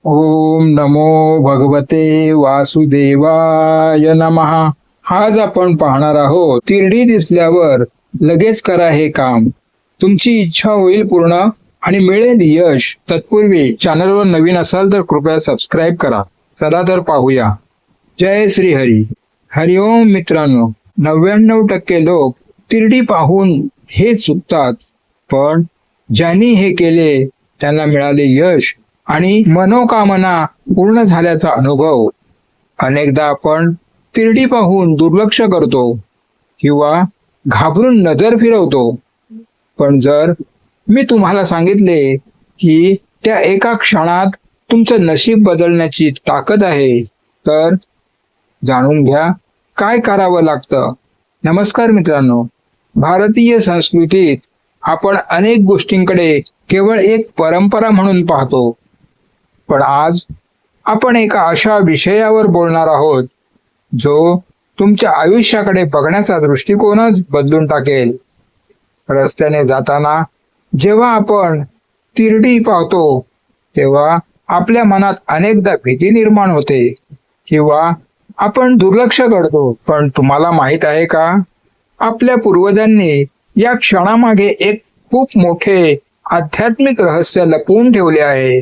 ओम नमो भगवते वासुदेवाय नमः. आज आपण पाहणार आहोत तिरडी दिसल्यावर लगेच करा हे काम. तुमची इच्छा होईल पूर्ण आणि मिळेल यश. तत्पूर्वी चॅनलवर नवीन असाल तर कृपया सबस्क्राईब करा. चला तर पाहूया. जय श्री हरी. हरिओम मित्रांनो, 99% लोक तिरडी पाहून हे चुकतात, पण ज्यांनी हे केले त्यांना मिळाले यश आणि मनोकामना पूर्ण झाल्याचा अनुभव. अनेकदा आपण तिरडी पाहून दुर्लक्ष करतो किंवा घाबरून नजर फिरवतो, पण जर मी तुम्हाला सांगितले की त्या एका क्षणात तुमचं नशीब बदलण्याची ताकद आहे, तर जाणून घ्या काय करावं लागतं. नमस्कार मित्रांनो, भारतीय संस्कृतीत आपण अनेक गोष्टींकडे केवळ एक परंपरा म्हणून पाहतो, पण आज आपण एका अशा विषयावर बोलणार आहोत जो तुमच्या आयुष्याकडे बघण्याचा दृष्टिकोनच बदलून टाकेल. रस्त्याने जाताना जेव्हा आपण तिरडी पाहतो तेव्हा आपल्या मनात अनेकदा भीती निर्माण होते किंवा आपण दुर्लक्ष करतो, पण तुम्हाला माहित आहे का, आपल्या पूर्वजांनी या क्षणामागे एक खूप मोठे आध्यात्मिक रहस्य लपवून ठेवले आहे.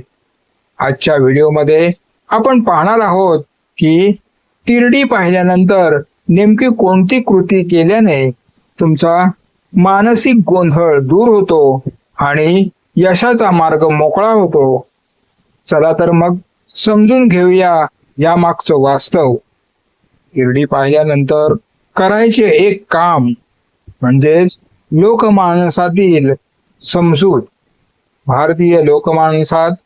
आजच्या व्हिडिओमध्ये आपण पाहणार आहोत की तिरडी पाहिल्यानंतर नेमकी कोणती कृती केल्याने तुमचा मानसिक गोंधळ दूर होतो आणि यशाचा मार्ग मोकळा होतो. चला तर मग समजून घेऊया या मागचं वास्तव. तिरडी पाहिल्यानंतर करायचे एक काम म्हणजेच लोकमानसातील समजूत. भारतीय लोकमानसात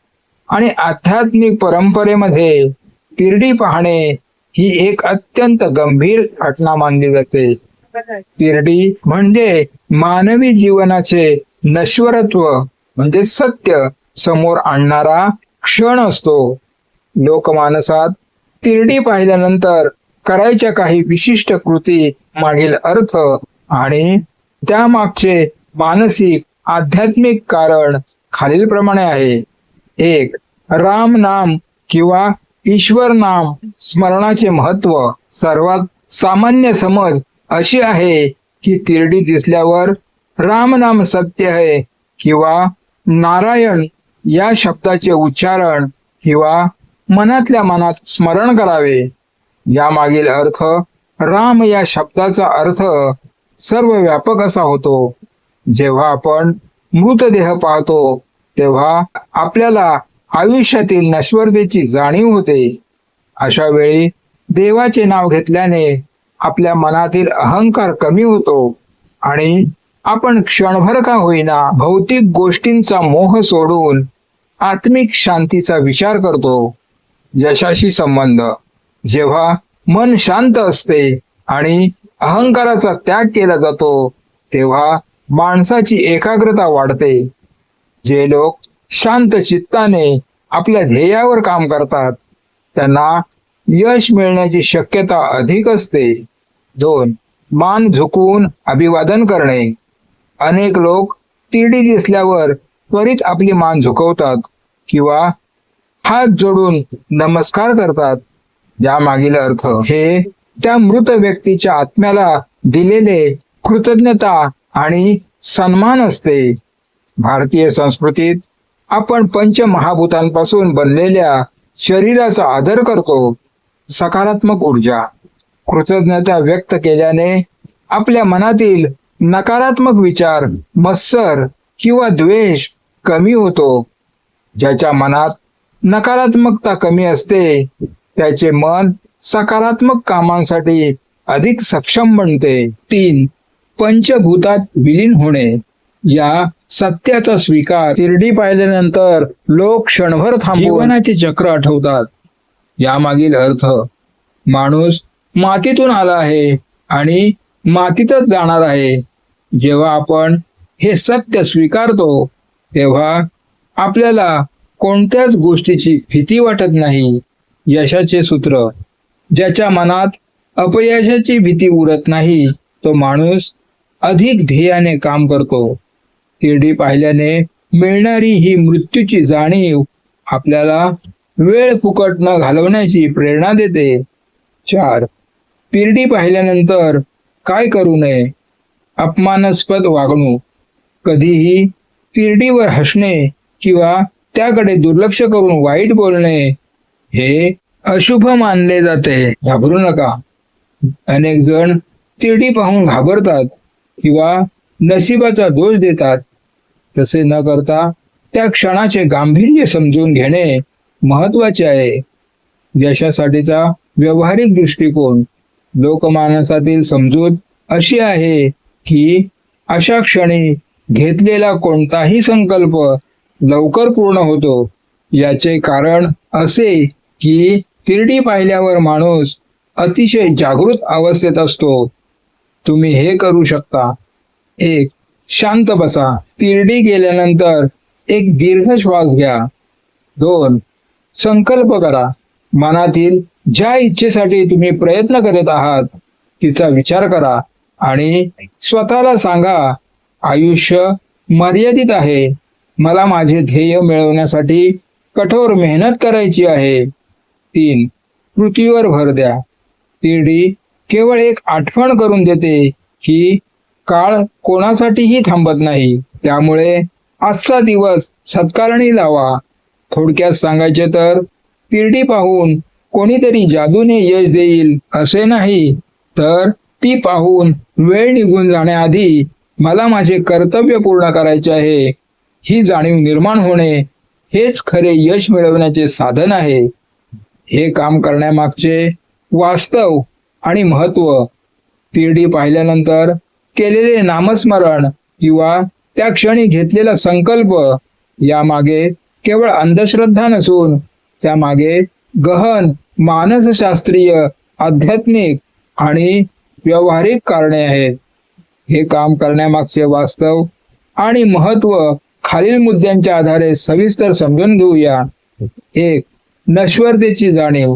आणि आध्यात्मिक परंपरेमध्ये तिरडी पाहणे ही एक अत्यंत गंभीर घटना मानली जाते. तिरडी म्हणजे मानवी जीवनाचे नश्वरत्व म्हणजे सत्य समोर आणणारा क्षण असतो. लोकमानसात तिरडी पाहिल्यानंतर करायच्या काही विशिष्ट कृती मागील अर्थ आणि त्यामागचे मानसिक आध्यात्मिक कारण खालीलप्रमाणे आहे. 1. राम नाम किंवा ईश्वर नाम स्मरणाचे महत्व. सर्वात सामान्य समज अशी आहे की तिरडी दिसल्यावर राम नाम सत्य आहे किंवा नारायण या शब्दाचे उच्चारण किंवा मनातल्या मनात स्मरण करावे. यामागील अर्थ, राम या शब्दाचा अर्थ सर्व व्यापक असा होतो. जेव्हा आपण मृतदेह पाहतो तेव्हा आपल्याला आयुष्यातील नश्वरतेची जाणीव होते. अशा वेळी देवाचे नाव घेतल्याने आपल्या मनातील अहंकार कमी होतो आणि आपण क्षणभर का होईना भौतिक गोष्टींचा मोह सोडून आत्मिक शांतीचा विचार करतो. यशाशी संबंध. जेव्हा मन शांत असते आणि अहंकाराचा त्याग केला जातो तेव्हा माणसाची एकाग्रता वाढते. जे लोक शांत चित्ताने आपल्या ध्येयावर काम करतात त्यांना यश मिळण्याची शक्यता अधिक असते. 2. मान झुकवून अभिवादन करणे. अनेक लोक तिरडी दिसल्यावर त्वरित आपली मान झुकवतात किंवा हात जोडून नमस्कार करतात. यामागील अर्थ हे त्या मृत व्यक्तीच्या आत्म्याला दिलेले कृतज्ञता आणि सन्मान असते. भारतीय संस्कृतीत आपण पंचमहाभूतांपासून बनलेल्या शरीराचा आदर करतो. सकारात्मक ऊर्जा. कृतज्ञता व्यक्त केल्याने आपल्या मनातील नकारात्मक विचार, मत्सर किंवा द्वेष कमी होतो. ज्याच्या मनात नकारात्मकता कमी असते त्याचे मन सकारात्मक कामांसाठी अधिक सक्षम बनते. 3. पंचभूतात विलीन होणे. या सत्याचा स्वीकार. तिरडी पाहिल्यानंतर लोक क्षणभर थांबून जीवनाचे चक्र आठवतात. यामागील अर्थ, माणूस मातीतून आला आहे आणि मातीतच जाणार आहे. जेव्हा आपण हे सत्य स्वीकारतो तेव्हा आपल्याला कोणत्याच गोष्टीची भीती वाटत नाही. यशाचे सूत्र. ज्याच्या मनात अपयशाची भीती उरत नाही तो माणूस अधिक ध्येयाने काम करतो. तिरडी पाहिल्याने मिळणारी ही मृत्यूची जाणीव आपल्याला वेळ फुकट न घालवण्याची प्रेरणा देते. 4. तिरडी पाहिल्यानंतर काय करू नये? अपमानास्पद वागणूक. कधीही तिरडीवर हसणे किंवा त्याकडे दुर्लक्ष करून वाईट बोलणे हे अशुभ मानले जाते. घाबरू नका. अनेक जण तिरडी पाहून घाबरतात किंवा नशिबाचा दोष देतात. तसे न करता त्या क्षणाचे गांभीर्य समजून घेणे महत्वाचे आहे. यशासाठीचा व्यावहारिक दृष्टिकोन. लोकमानसातील समजूत अशी आहे की अशा क्षणी घेतलेला कोणताही संकल्प लवकर पूर्ण होतो. याचे कारण असे की तिरडी पाहिल्यावर माणूस अतिशय जागृत अवस्थेत असतो. तुम्ही हे करू शकता. 1. शांत बसा. तिरडी गेल्यानंतर एक दीर्घ श्वास घ्या. 2. संकल्प करा. मनातील ज्या इच्छेसाठी तुम्ही प्रयत्न करत आहात तिचा विचार करा आणि स्वतःला सांगा, आयुष्य मर्यादित आहे. मला माझे ध्येय मिळवण्यासाठी कठोर मेहनत करायची आहे. 3. कृतीवर भर द्या. तिरडी केवळ एक आठवण करून देते की काळ कोणासाठीही थांबत नाही. त्यामुळे आजचा दिवस सत्कारणी लावा. थोडक्यात सांगायचे तर तिरडी पाहून कोणीतरी जादूने यश देईल असे नाही, तर ती पाहून वेळ निघून जाण्याआधी मला माझे कर्तव्य पूर्ण करायचे आहे ही जाणीव निर्माण होणे हेच खरे यश मिळवण्याचे साधन आहे. हे काम करण्यामागचे वास्तव आणि महत्व. तिरडी पाहिल्यानंतर केलेले नामस्मरण किंवा त्या क्षणी घेतलेला संकल्प यामागे केवळ अंधश्रद्धा नसून त्यामागे गहन मानसशास्त्रीय, आध्यात्मिक आणि व्यावहारिक कारणे आहेत. हे काम करण्यामागचे वास्तव आणि महत्व खालील मुद्द्यांच्या आधारे सविस्तर समजून घेऊया. 1. नश्वरतेची जाणीव.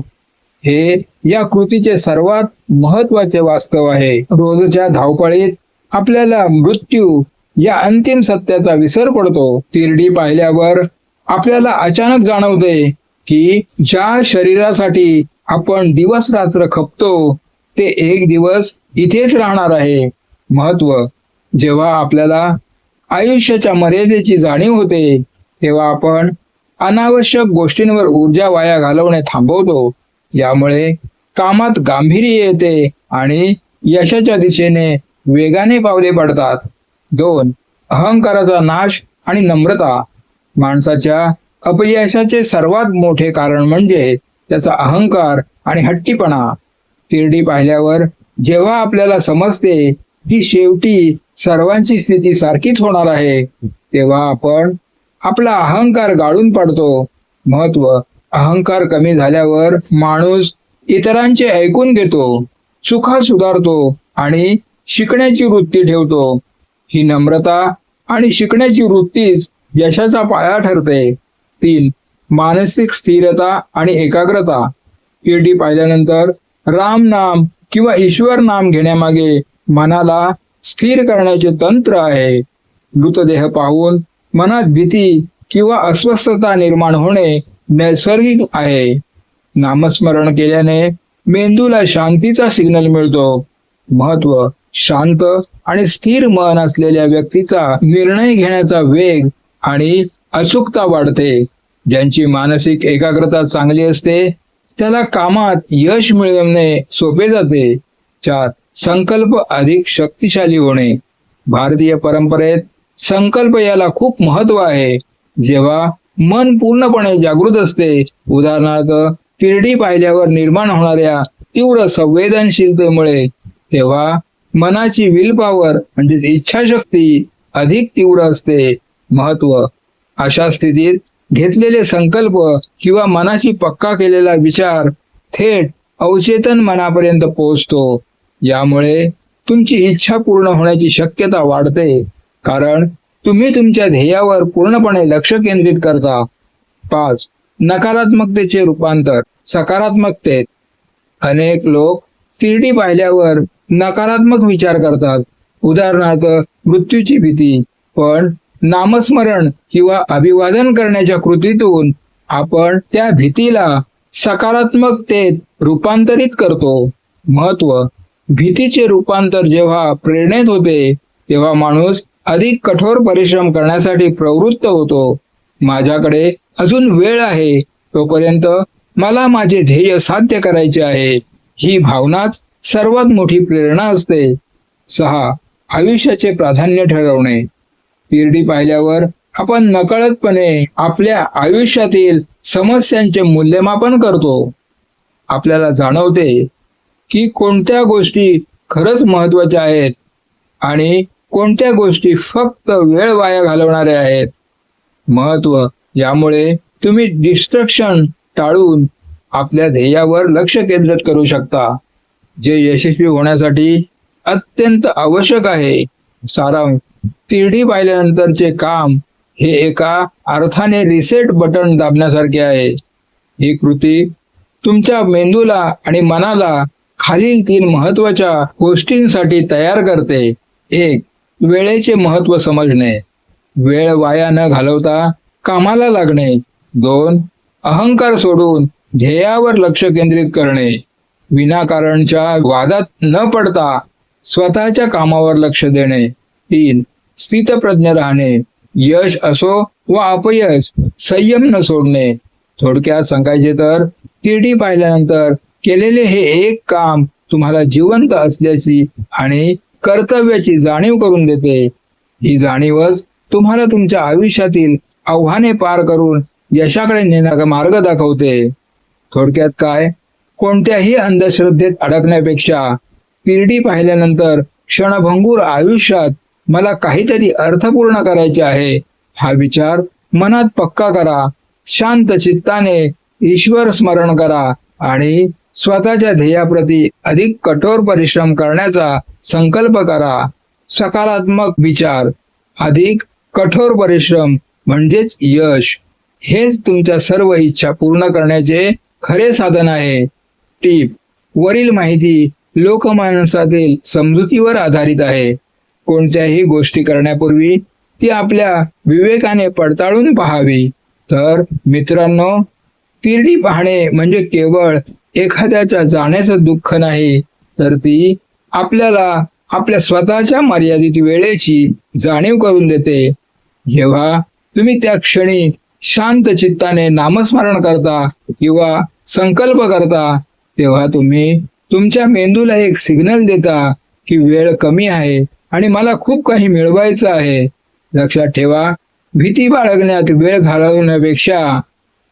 हे या कृतीचे सर्वात महत्वाचे वास्तव आहे. रोजच्या धावपळीत आपल्याला मृत्यू या अंतिम सत्याचा विसर पडतो. तिरडी पाहिल्यावर आपल्याला अचानक जाणवते की ज्या शरीरासाठी आपण दिवस रात्र खपतो ते एक दिवस इथेच राहणार आहे. महत्व. जेव्हा आपल्याला आयुष्याच्या मर्यादेची जाणीव होते तेव्हा आपण अनावश्यक गोष्टींवर ऊर्जा वाया घालवणे थांबवतो. यामुळे कामात गांभीर्य येते आणि यशाच्या दिशेने वेगाने पावले पडतात. 2. अहंकाराचा नाश आणि नम्रता. माणसाच्या अपयशाचे सर्वात मोठे कारण म्हणजे त्याचा अहंकार आणि हट्टीपणा. तिरडी पाहिल्यावर जेव्हा आपल्याला समजते की शेवटी सर्वांची स्थिती सारखीच होणार आहे तेव्हा आपण आपला अहंकार गाळून पाडतो. महत्व. अहंकार कमी झाल्यावर माणूस इतरांचे ऐकून घेतो, चुका सुधारतो आणि शिकण्याची वृत्ती ठेवतो. ही नम्रता आणि शिकण्याची वृत्तीच यशाचा पाया ठरते. 3. मानसिक स्थिरता आणि एकाग्रता. तिरडी पाहिल्यानंतर राम नाम किंवा ईश्वर नाम घेण्यामागे मनाला स्थिर करण्याचे तंत्र आहे. मृतदेह पाहून मनात भीती किंवा अस्वस्थता निर्माण होणे नैसर्गिक आहे. नामस्मरण केल्याने मेंदूला शांतीचा सिग्नल मिळतो. महत्व. शांत आणि स्थिर मन असलेल्या व्यक्तीचा निर्णय घेण्याचा वेग आणि अचूकता वाढते. ज्यांची मानसिक एकाग्रता चांगली असते त्याला कामात यश मिळवणे सोपे जाते. 4. संकल्प अधिक शक्तिशाली होणे. भारतीय परंपरेत संकल्प याला खूप महत्व आहे. जेव्हा मन पूर्णपणे जागृत असते, उदाहरणार्थ तिरडी पाहिल्यावर निर्माण होणाऱ्या तीव्र संवेदनशीलतेमुळे, तेव्हा मनाची विल पॉवर म्हणजे इच्छाशक्ती अधिक तीव्र असते. महत्व. अशा स्थितीत घेतलेले संकल्प किंवा मनाशी पक्का केलेला विचार थेट अवचेतन मनापर्यंत पोहोचतो. यामुळे तुमची इच्छा पूर्ण होण्याची शक्यता वाढते कारण तुम्ही तुमच्या ध्येयावर पूर्णपणे लक्ष केंद्रित करता. 5. नकारात्मकतेचे रूपांतर सकारात्मकतेत. अनेक लोक तिरडी पाहिल्यावर नकारात्मक विचार करतात, उदाहरणार्थ मृत्यूची भीती. पण नामस्मरण किंवा अभिवादन करण्याच्या कृतीतून आपण त्या भीतीला सकारात्मकतेत रूपांतरित करतो. महत्व: भीतीचे रूपांतर जेव्हा प्रेरणेत होते तेव्हा माणूस अधिक कठोर परिश्रम करण्यासाठी प्रवृत्त होतो. माझ्याकडे अजून वेळ आहे, तोपर्यंत मला माझे ध्येय साध्य करायचे आहे, ही भावनाच सर्वात मोठी प्रेरणा असते. 6. आयुष्याचे प्राधान्य ठरवणे. तिरडी पाहिल्यावर आपण नकळतपणे आपल्या आयुष्यातील समस्यांचे मूल्यमापन करतो. आपल्याला जाणवते की कोणत्या गोष्टी खरंच महत्त्वाच्या आहेत आणि कोणत्या गोष्टी फक्त वेळ वाया घालवणाऱ्या आहेत. महत्त्व: यामुळे तुम्ही डिस्ट्रॅक्शन टाळून आपल्या ध्येयावर लक्ष केंद्रित करू शकता, जे यशस्वी होण्यासाठी अत्यंत आवश्यक आहे. सारांश: तिरडी पाहिल्यानंतरचे काम हे एका अर्थाने रिसेट बटन दाबण्यासारखे आहे. ही कृती तुमच्या मेंदूला आणि मनाला खालील 3 महत्त्वाच्या गोष्टींसाठी तयार करते. 1. वेळेचे महत्त्व समजणे. वेळ वाया न घालवता कामाला लागणे. 2. अहंकार सोडून ध्येयावर लक्ष केंद्रित करणे. विनाकारणच्या वादात न पडता स्वतःच्या कामावर लक्ष देणे. 3. स्थितप्रज्ञ राहणे. यश असो वा अपयश, संयम न सोडणे. थोडक्यात सांगायचे तर तिरडी पाहिल्यानंतर केलेले हे एक काम तुम्हाला जिवंत असल्याची आणि कर्तव्याची जाणीव करून देते. ही जाणीवच तुम्हाला तुमच्या आयुष्यातील आव्हाने पार करून यशाकडे नेण्याचा मार्ग दाखवते. थोडक्यात काय, कोणत्याही अंधश्रद्धेत अडकण्यापेक्षा तिरडी पाहिल्यानंतर क्षणभंगूर आयुष्यात मला काहीतरी अर्थपूर्ण करायचे आहे हा विचार मनात पक्का करा. शांत चित्ताने ईश्वर स्मरण करा आणि स्वतःच्या ध्येयाप्रती अधिक कठोर परिश्रम करण्याचा संकल्प करा. सकारात्मक विचार, अधिक कठोर परिश्रम म्हणजेच यश. हेच तुमच्या सर्व इच्छा पूर्ण करण्याचे खरे साधन आहे. टीप: वरील माहिती लोकमानसातील समजुतीवर आधारित आहे. कोणत्याही गोष्टी करण्यापूर्वी ती आपल्या विवेकाने पडताळून पाहावी. तर मित्रांनो, तिरडी पाहणे म्हणजे केवळ एखाद्याच्या जाण्याचं दुःख नाही, तर ती आपल्याला आपल्या स्वतःच्या मर्यादित वेळेची जाणीव करून देते. जेव्हा तुम्ही त्या क्षणी शांत चित्ताने नामस्मरण करता किंवा संकल्प करता, तेव्हा तुम्ही तुमच्या मेंदूला एक सिग्नल देता की वेळ कमी आहे आणि मला खूप काही मिळवायचं आहे. लक्षात ठेवा, भीती बाळगण्यात वेळ घालवण्यापेक्षा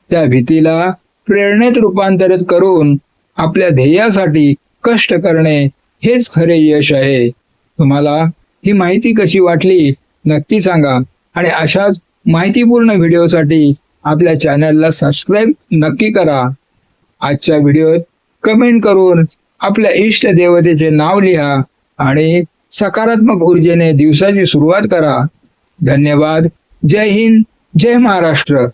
त्या भीतीला प्रेरणेत रूपांतरित करून आपल्या ध्येयासाठी कष्ट करणे हेच खरे यश आहे. तुम्हाला ही माहिती कशी वाटली नक्की सांगा आणि अशाच माहितीपूर्ण व्हिडिओसाठी आपल्या चॅनलला सबस्क्राईब नक्की करा. आजच्या व्हिडिओत कमेंट करून आपल्या इष्ट देवतेचे नाव लिहा आणि सकारात्मक ऊर्जेने दिवसाची सुरुवात करा. धन्यवाद. जय हिंद, जय महाराष्ट्र.